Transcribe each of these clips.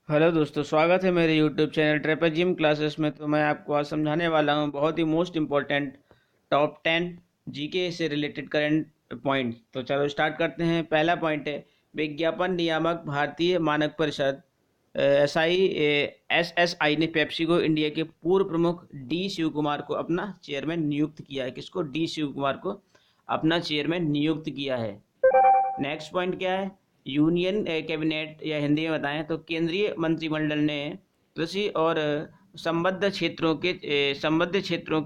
Hello दोस्तों, स्वागत है मेरे यूट्यूब चैनल ट्रेपल जिम क्लासेस में। तो मैं आपको आज समझाने वाला हूँ बहुत ही मोस्ट इम्पोर्टेंट टॉप 10 जीके से रिलेटेड करंट पॉइंट। तो चलो स्टार्ट करते हैं। पहला पॉइंट है विज्ञापन नियामक भारतीय मानक परिषद एसएसआई ने पेप्सी को इंडिया के पूर्व प्रमुख डी शिव कुमार को अपना चेयरमैन नियुक्त किया है। किसको? डी शिव कुमार को अपना चेयरमैन नियुक्त किया है। नेक्स्ट पॉइंट क्या है? यूनियन कैबिनेट या हिंदी में बताएं तो केंद्रीय मंत्रिमंडल ने कृषि और संबद्ध क्षेत्रों के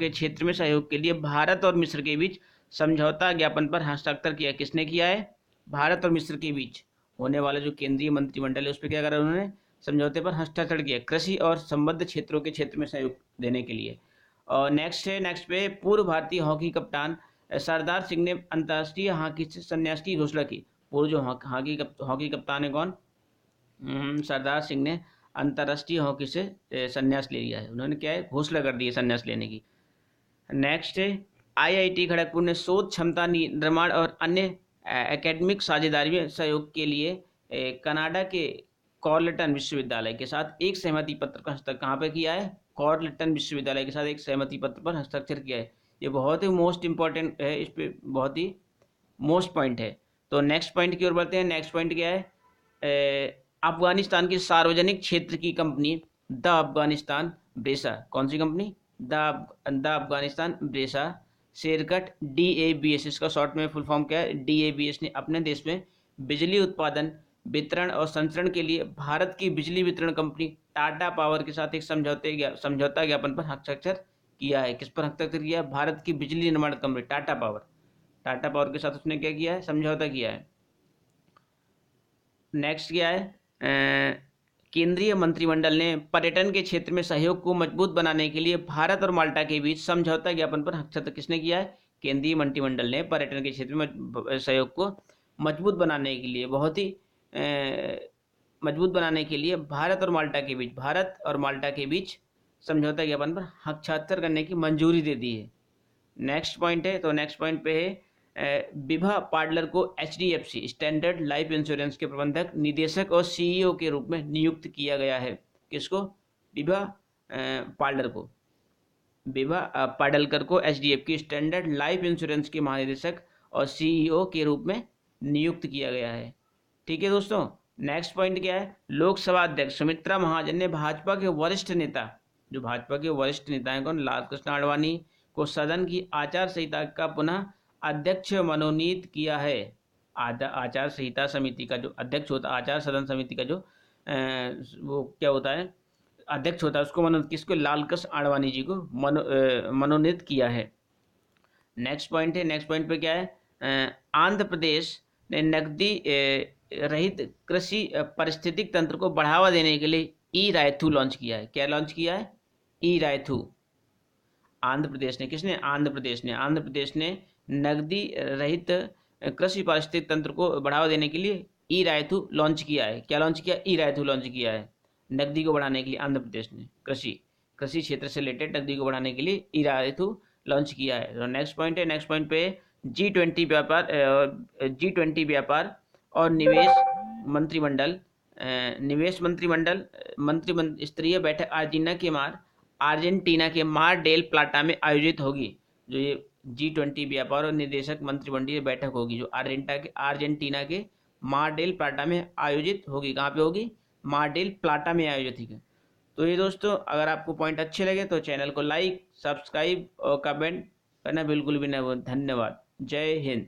क्षेत्र में सहयोग के लिए भारत और मिस्र के बीच समझौता ज्ञापन पर हस्ताक्षर किया। किसने किया है? भारत और मिस्र के बीच होने वाला जो केंद्रीय मंत्रिमंडल है उस पर क्या करा उन्होंने? समझौते पर हस्ताक्षर किया, कृषि और संबद्ध क्षेत्रों के क्षेत्र में सहयोग देने के लिए। और नेक्स्ट पे पूर्व भारतीय हॉकी कप्तान सरदार सिंह ने अंतर्राष्ट्रीय हॉकी से संन्यास की घोषणा की। पूर्व जो हॉकी कप्तान है कौन? सरदार सिंह ने अंतर्राष्ट्रीय हॉकी से संन्यास ले लिया है। उन्होंने क्या है? घोषणा कर दी है संन्यास लेने की। नेक्स्ट है आईआईटी खड़गपुर ने शोध क्षमता निर्माण और अन्य एकेडमिक साझेदारी में सहयोग के लिए कनाडा के कॉर्लेटन विश्वविद्यालय के साथ एक सहमति पत्र का हस्ताक्षर कहाँ पर किया है? कॉर्लेटन विश्वविद्यालय के साथ एक सहमति पत्र पर हस्ताक्षर किया है। ये बहुत ही मोस्ट इंपॉर्टेंट है, इस पे बहुत ही मोस्ट पॉइंट है। तो नेक्स्ट पॉइंट की ओर बढ़ते हैं। नेक्स्ट पॉइंट क्या है? अफगानिस्तान की सार्वजनिक क्षेत्र की कंपनी द अफगानिस्तान ब्रेसा, कौन सी कंपनी? द अफगानिस्तान ब्रेसा शेरकट DABS, इसका शॉर्ट में फुल फॉर्म क्या है? DABS ने अपने देश में बिजली उत्पादन, वितरण और संचरण के लिए भारत की बिजली वितरण कंपनी टाटा पावर के साथ एक समझौता ज्ञापन पर हस्ताक्षर किया है। किस पर हस्ताक्षर किया है? भारत की बिजली निर्माण कंपनी टाटा पावर के साथ उसने क्या किया है? समझौता किया है। नेक्स्ट क्या है? केंद्रीय मंत्रिमंडल ने पर्यटन के क्षेत्र में सहयोग को मजबूत बनाने के लिए भारत और माल्टा के बीच समझौता ज्ञापन पर हस्ताक्षर किसने किया है? केंद्रीय मंत्रिमंडल ने पर्यटन के क्षेत्र में सहयोग को मजबूत बनाने के लिए मजबूत बनाने के लिए भारत और माल्टा के बीच समझौता ज्ञापन पर हस्ताक्षर करने की मंजूरी दे दी है। नेक्स्ट पॉइंट है, तो नेक्स्ट पॉइंट पे है विभा पाडलर को HDFC स्टैंडर्ड लाइफ इंश्योरेंस के प्रबंधक निदेशक और CEO के रूप में नियुक्त किया गया है। किसको? विभा पाडलर को विभा पाडलकर को HDFC स्टैंडर्ड लाइफ इंश्योरेंस के महानिदेशक और CEO के रूप में नियुक्त किया गया है। ठीक है दोस्तों। नेक्स्ट पॉइंट क्या है? लोकसभा अध्यक्ष सुमित्रा महाजन ने भाजपा के वरिष्ठ नेता हैं कौन? लाल कृष्ण आडवाणी को सदन की आचार संहिता का पुनः अध्यक्ष मनोनीत किया है। आचार संहिता समिति का जो अध्यक्ष होता है, आचार सदन समिति का जो वो क्या होता है? अध्यक्ष होता है, उसको किसको? लाल कृष्ण आडवाणी जी को मनोनीत किया है। नेक्स्ट पॉइंट है। नेक्स्ट पॉइंट पे क्या है? आंध्र प्रदेश ने नकदी रहित कृषि पारिस्थितिक तंत्र को बढ़ावा देने के लिए ई रायथू लॉन्च किया है। क्या लॉन्च किया है? ई रायथू। आंध्र प्रदेश ने आंध्र प्रदेश ने नकदी रहित कृषि पारिस्थितिक तंत्र को बढ़ावा देने के लिए ई रायथू लॉन्च किया है। क्या लॉन्च किया? ई रायथू लॉन्च किया है। नकदी को बढ़ाने के लिए आंध्र प्रदेश ने कृषि क्षेत्र से रिलेटेड नकदी को बढ़ाने के लिए ई रायथू लॉन्च किया है। तो नेक्स्ट पॉइंट है। नेक्स्ट पॉइंट पे G20 व्यापार और निवेश मंत्रिमंडल स्तरीय बैठक अर्जेंटीना के मार डेल प्लाटा में आयोजित होगी। जो ये G20 व्यापार और निदेशक मंत्रिमंडलीय बैठक होगी जो अर्जेंटीना के मार डेल प्लाटा में आयोजित होगी। कहाँ पे होगी? मार डेल प्लाटा में आयोजित होगी। तो ये दोस्तों, अगर आपको पॉइंट अच्छे लगे तो चैनल को लाइक, सब्सक्राइब और कमेंट करना बिल्कुल भी ना भूलें। धन्यवाद। जय हिंद।